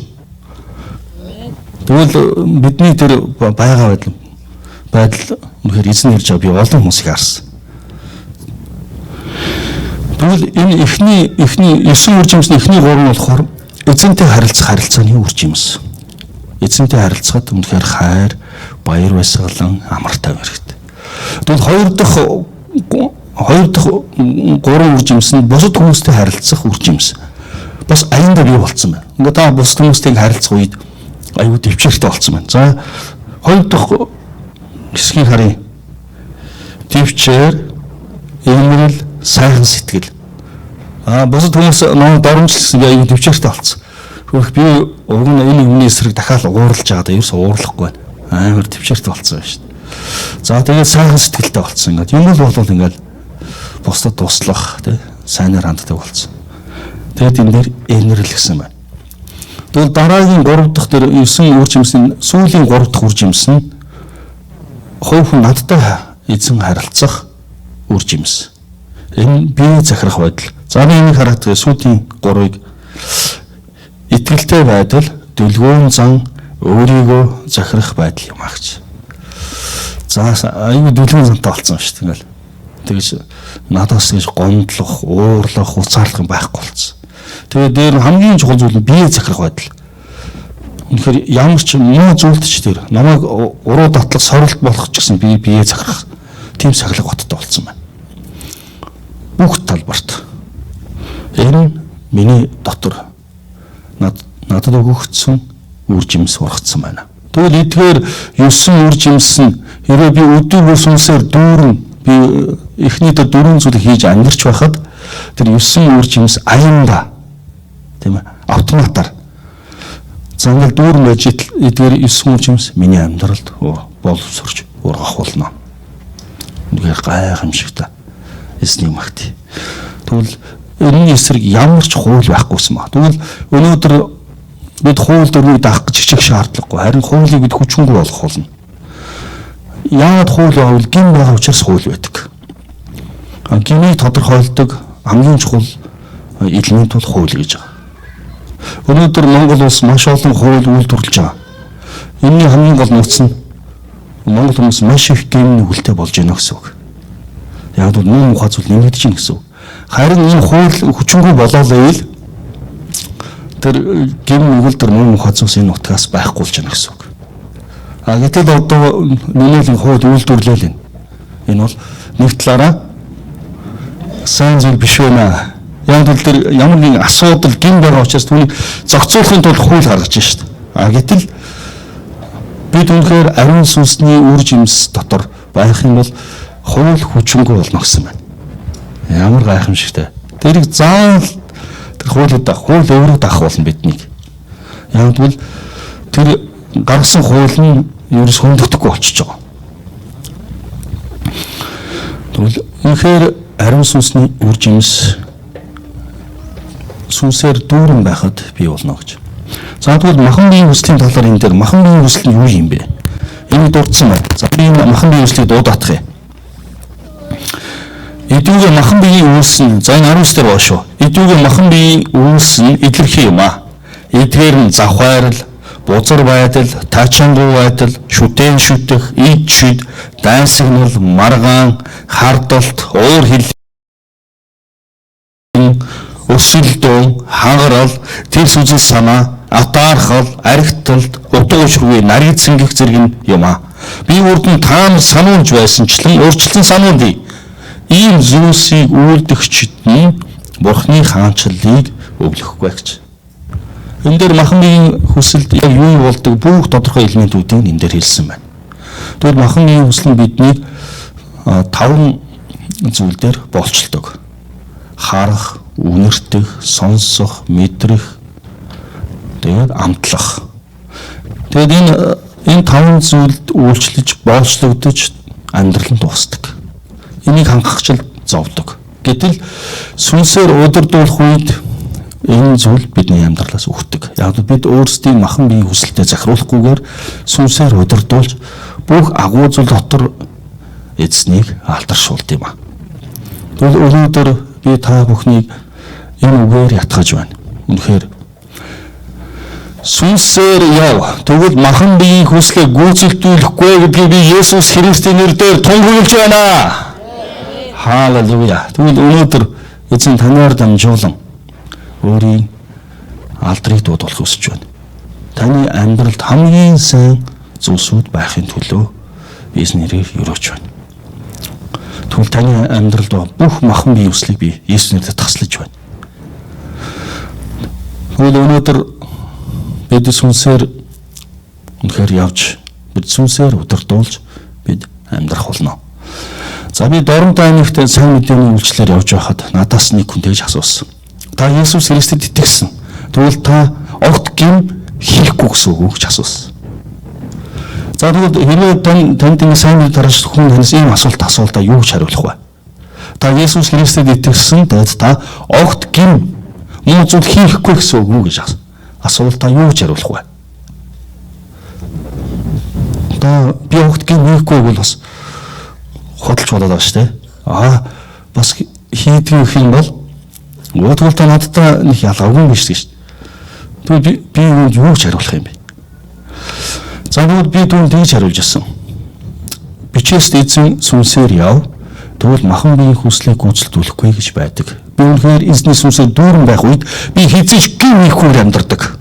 Тэгвэл бидний тэр байгаль байдал үнэхээр эзэн ирж байгаа би олон хүмүүсийг харсан. Тэгвэл энэ эхний 9 үр жимсний эхний 3 нь болохоор эзэнтэй харилцах харилцааны үр жимс. Эзэнтэй харилцахад үнэхээр хайр, баяр баясгалан, амар тайван хэрэгтэй. Тэгвэл 2 дахь 3 үр жимс нь бусад хүмүүстэй харилцах үр жимс. Бас аяндаа бий болцсон байна. Ингээ та бусад хүмүүстэй харилцах үед аюу дэвчээртэй болцсон байна. За 2 дахь хэсгийг харъя. Дэвчээр, инрэл, сайхан сэтгэл. Бусад хүмүүс нөө доромжлсон би аюу дэвчээртэй болцсон. Хөөе би уг нь энэ юмны эсрэг дахиад ууралж байгаа да ерөөсөө уурлахгүй байна. Амар дэвчээртэй болцсон байна шүү дээ. За тэгээд сайхан сэтгэлтэй болцсон. Ингээд юм бол ингээд бусдад туслах тий сайнаар ханддаг болцсон. Тэгээд энэ дээр инрэл гэсэн байна. Тэгвэл дараагийн 3 дахь тэр 9 үр жимсийн сүүлийн 3 дахь үр жимс нь хувь надтай эзэн харилцах үр жимс. Энэ бие захирах байдал. За би энийг хараад сүүлийн 3-ыг итгэлтэй байдал, дүлгөөн зан, өөрийгөө захирах байдал юм аа гэж. За аюу дүлгөөн зантай болсон шүү дээ ингээл. Тэгэж надаас гэж гомдлох, уурлах, уцаарлах юм байхгүй болсон. Тэгээд дээр хамгийн чухал зүйл нь бие захирах байдал. үнэхээр ямар ч муу зүйлч тэр намайг уруу татлах сорилт болох ч гэсэн би бие захирах тийм сахилга готтой болсон байна. Бүх талбарт. Энэ нь миний дотор надад өгөгдсөн үр жимс ургацсан байна. Тэгвэл эдгээр 9 үр жимс нь хэрвээ би өдөр бүр сүнсээр дүүрэн би эхний дээр 4 зүйлийг хийж амьдарч байхад тэр 9 үр жимс аяндаа тийм ээ автоматар зангал дүүрэн байж эдгээр 9 үр жимс миний амьдралд боловсрч ургах болно. Үнэхээр гайхамшигтай эсний магт. Тэгвэл энэ эсрэг ямар ч хууль байхгүйсэн ба. Тэгвэл өнөөдөр бид хууль дөрвийг даах гэж хичээх шаардлагагүй. Харин хуулийг бид хүчингүй болгох болно. Яагаад хууль байвал гин байгаа учраас хууль байдаг. Гинийг тодорхойлдог хамгийн чухал элемент бол хууль гэж байгаа. Өнөөдөр Монгол улс маш олон хууль үйлдвэрлэж байгаа. Энэний хамгийн гол нууц нь Монгол хүмүүс маш их гин нүгэлтэй болж байна гэсэн үг. Яг бол муу мухай зүйл нэмэгдэж байна гэсэн үг. Харин энэ хууль хүчингүй болоолаа ил тэр гин нүгэл тэр муу мухай зүйлс энэ утгаас байхгүй болж байна гэсэн үг. Гэтэл одоо нэмэлт хууль үйлдвэрлэл байна. Энэ бол нэг талаараа сайн зүйл биш байна. Яг л тэр ямар нэгэн асуудал гин байгаа учраас түүнийг зохицуулахын тулд хууль гаргаж шít. Гэтэл бид үнэхээр ариун сүнсний үр жимс дотор байх юм бол хууль хүчингүй болно гэсэн байна. Ямар гайхамшигтай. Тэрийг заавал тэр хуулиуд хууль өөрөд авах болно биднийг. Яг бол тэр гаргасан хууль нь ерөөс хүндэгдэхгүй болчихж байгаа. Тэгвэл үнэхээр ариун сүнсний үр жимс сүнсээр дүүрэн байхад бий болно гэж. За тэгвэл махан биеийн хүслийн талаар энэ дээр махан биеийн хүсэл нь юу юм бэ? Энэ дурдсан байна. За би махан биеийн хүслийг дуудаах юм. Эдгээр махан биеийн үйлс нь за энэ 19 дээр байна шүү. Эдгээр махан биеийн үйлс нь илэрхий юм аа. Эдгээр нь завхайрал, бузар байдал, таачангуй байдал, шүтэн шүтэх, ид шид, дайсагнал, маргаан, хардалт, уур хил өсөлдөө, хагарал, тэрс үзэл санаа, атаархал, аригталт, утга учиргүй нарийн цэнгэх зэрэг юм аа. Би үрд нь таамаг сануулж байсанчлан өөрчлөлтөн сануулъя. Ийм зүйлсийг үйлдэгчид нь Бурхны хаанчлалыг өвлөхгүй гэж. Энэ дээр махан биеийн хүсэлд яг юу болдог бүх тодорхой элементүүдийг энэ дээр хэлсэн байна. Тэгвэл махан биеийн хүсэл нь биднийг 5 зүйл дээр болцолдог. Харах, үнэртэх, сонсох, мэдрэх, тэгээд амтлах. Тэгээд энэ 5 зүйлд үйлчлэж, боолчлогдож амьдрал нь дуусдаг. Энийг хангахчил зовдөг. Гэтэл сүнсээр удирдуулах үед энэ зүйл бидний амьдралаас өгдөг. Яг нь бид өөрсдийн махан биеийн хүсэлтэд захируулахгүйгээр сүнсээр удирдуулж бүх агуу зүйл дотор эзнийг алдаршуулд юм а. Тэгвэл өнөөдөр би та бүхнийг энэ үгээр ятгахж байна. Үнэхээр сүнсээр яв. Тэгвэл махан биеийн хүслийг гүйцэлдүүлэхгүй гэдгийг би Есүс Христийн нэрээр тунхаглаж байна. Халелуя. Тэгвэл өнөөдөр эзэн танаар дамжуулан өөрийн алдрыг дуудуулах хүсэж байна. Таны амьдралд хамгийн сайн зүйлсүүд байхын төлөө Есүс нэрээр өрөөж байна. Тэгвэл таны амьдралд бүх махан биеийн хүслийг би Есүс нэрээр таслаж байна. Тэгвэл өнөөдөр бид сүнсээр үнэхээр явж, бид сүнсээр удирдуулж бид амьдрах болно. За би Доронтой аймагт сайн мэдээний үйлчлэлээр явж байхад надаас нэг хүн тэгж асуусан. Та Есүс Христэд итгэсэн. Тэгвэл та огт гин хийхгүй гэсэн үг гэж асуусан. За тэгвэл хэрвээ танд энэ сайн мэдээ тарааш хүн танаас ийм асуулт асуултаа юу гэж хариулах вэ? Та Есүс Христэд итгэсэн. Тэгээд та огт гин муу зүйл хийхгүй гэсэн үг үү гэж асуултаа юу гэж хариулах вэ? Та би огт гин хийхгүй бол бас хөдөлж болоод байгаа шүү дээ. Бас хийдгийх юм бол өөдгөл та надтай нэг ялгаагүй биш гэж. Тэгвэл би юу гэж хариулах юм бэ? За тэгвэл би түүнд тэгж хариулж ирсэн. Бичээст эзэн сүнсээр яв. Тэгвэл махан биеийн хүслийг гүйцэлдүүлэхгүй гэж байдаг. Би үнэхээр эзний сүнсээр дүүрэн байх үед би хэзээ ч гин хийхгүй амьдардаг.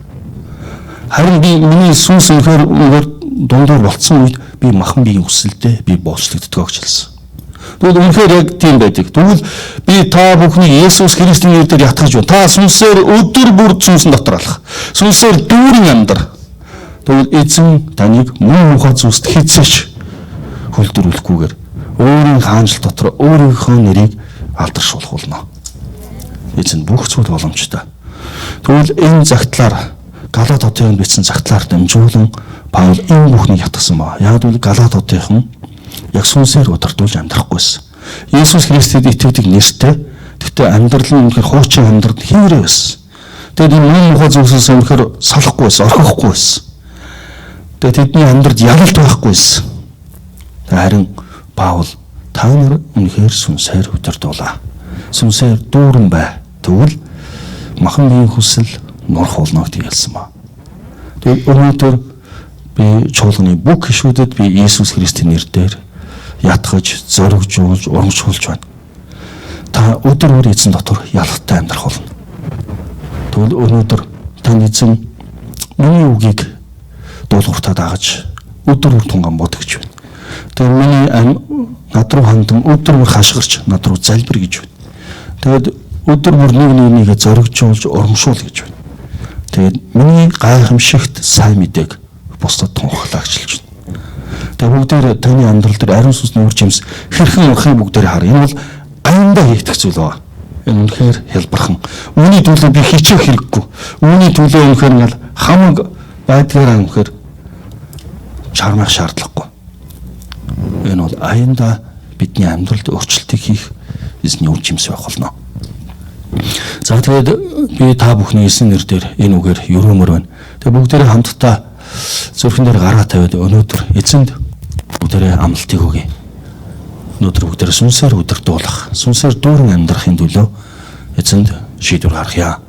Харин би миний сүнс өнөхөр дундуур болцсон үед би махан биеийн хүсэлдээ би буучлагддаг гэж хэлсэн. Тэгвэл үнэхээр яг тийм байдаг. Тэгвэл би та бүхнийг Есүс Христийн нэрээр ятгах байна. Та сүнсээр өдөр бүр сүнсэн дотор алах. Сүнсээр дүүрэн амьдрах. Тэгвэл эзэн таныг мөн мухад зүст хийцээч хөлдөрүүлэхгүйгээр өөрийн хаанчл дотор өөрийнхөө нэрийг алдаршуулах болно. Эзэн бүх зүйл боломжтой. Тэгвэл энэ загтлаар Галаат хотын бичсэн загтлаар дамжуулан Паул энэ бүхнийг ятгсан ба. Яг л Галаат хотын яг сүнсээр удирдуулж амьдрахгүйсэн. Есүс Христэд итгэдэг нэртэй. Тэгтээ амьдрал нь үнэхээр хуучин амьдрал хийрээ байсан. Тэгээд энэ мөн мухад зүйлсээс үнэхээр салахгүй байсан, орхихгүй байсан. Тэгээд тэдний амьдралд ялалт байхгүйсэн. Харин Паул та нар үнэхээр сүнсээр удирдуулаа. Сүнсээр дүүрэн бай. Тэгвэл махан биеийн хүсэл нурах болно гэж хэлсэн ба. Тэгээд өнөөдөр би чуулганы бүх гишүүдэд би Есүс Христийн нэрээр ятгаж, зоригжуулж, урамшуулж байна. Та өдөр бүр эзэн дотор ялалттай амьдрах болно. Тэгвэл өнөөдөр тань эзэн миний үгийг дуулууртаа дагаж өдөр бүр тунган бодгож байна. Тэгээд миний над руу хандан өдөр бүр хашгирч над руу залбир гэж байна. Тэгээд өдөр бүр нэг нэгээ зоригжуулж, урамшуул гэж байна. Тэгээд миний гайхамшигт сайн мэдээг бусдад тунхаглагчилж байна. Тэгээд бүгдээр таны амьдрал дээр ариун сүнсний үр жимс хэрхэн урахыг бүгдээр хар. Энэ бол аяндаа хийх зүйл байна. Энэ үнэхээр хэлбархан. Үүний төлөө би хийчих хэрэггүй. Үүний төлөө үнэхээр ингээл хамаг байдгаараа үнэхээр чармах шаардлагагүй. Энэ бол аяндаа бидний амьдралд өөрчлөлтийг хийх эзний үр жимс байх болно. За тэгээд би та бүхний эзэн нэрээр энэ үгээр өрөмөр байна. Тэгээд бүгдээрээ хамтдаа зүрхэн дээр гараа тавиад өнөөдөр эзэнд бүгдээрээ амлалтыг өгье. Өнөөдөр бүгдээрээ сүнсээр удирдуулах, сүнсээр дүүрэн амьдрахын төлөө эзэнд шийдвэр гаргая.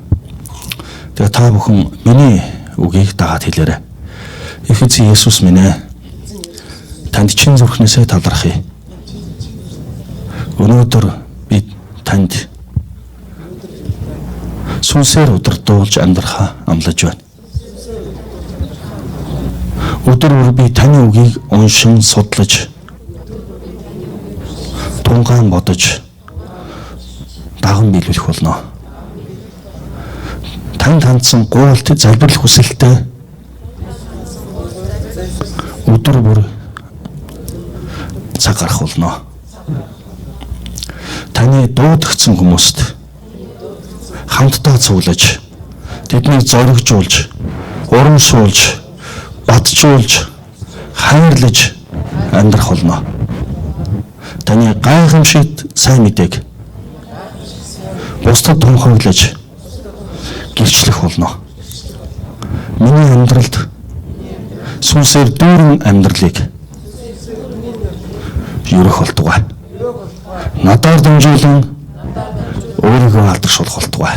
Тэгээд та бүхэн миний үгийг дагаад хэлээрэй. Их эзэн Есүс минь ээ. Танд чин зүрхнээсээ талархъя. Өнөөдөр би танд сүнсээр удирдуулж амьдрахаа амлаж байна. Өдөр бүр би таны үгийг уншин судлаж тунгаан бодож даган биелүүлэх болно. Танд хандсан гуйлт залбирлах хүсэлтэй өдөр бүр цаг гарах болно. Таны дуудагдсан хүмүүст хамтдаа цуглаж, тэднийг зоригжуулж, урамшуулж, батжуулж, хайрлаж амьдрах болно. Таны гайхамшигт сайн мэдээг бусдад тунхаглаж гэрчлэх болно. Миний амьдралд сүнсээр дүүрэн амьдралыг өрөх болтугай. Надаар дамжуулан өөрийгөө алдаршуулах болтугай.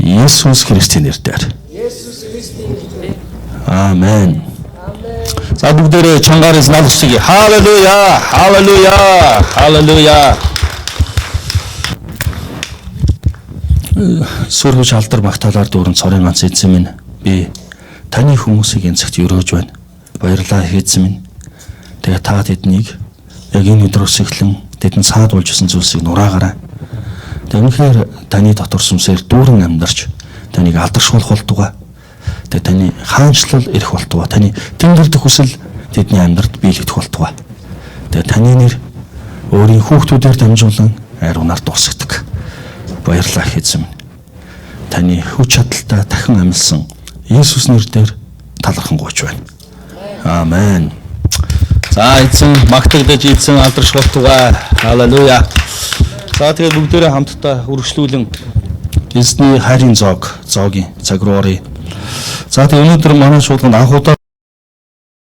Есүс Христийн нэрээр. Амен. За бүгдээрээ чангаар изналгыг. Халелуя! Халелуя! Халелуя! Сүргэж алдар магтаалаар дүүрэн цорын ганц эзэн минь би таны хүмүүсийг энэ цагт өрөөж байна. Баярлалаа эзэн минь. Тэгээ та тэднийг яг энэ өдрөөс эхлэн тэдэнд саадуулж исэн зүйлсийг нураагаарай. Тэгвэл таны дотор сүнсээр дүүрэн амьдарч таныг алдаршуулах болтугай. Тэгээ таны хаанчлал ирэх болтугай. Таны тэнгэрлэх хүсэл тэдний амьдралд биелэгдэх болтугай. Тэгээ таны нэр өөрийн хүүхдүүдээр дамжуулан ариунаар дуусгадаг. Баярлалаа эзэн минь. Таны хүч чадалтай дахин амьсан Есүс нэрээр талархан гуйж байна. Амен. За эзэн магтагдаж эзэн алдаршуултугай. Халелуя. За тэгээд бүгдээрээ хамтдаа үргэлжлүүлэн эзний хайрын зоогийн цаг руу оръё. За тэгээд өнөөдөр манай шуулганд анх удаа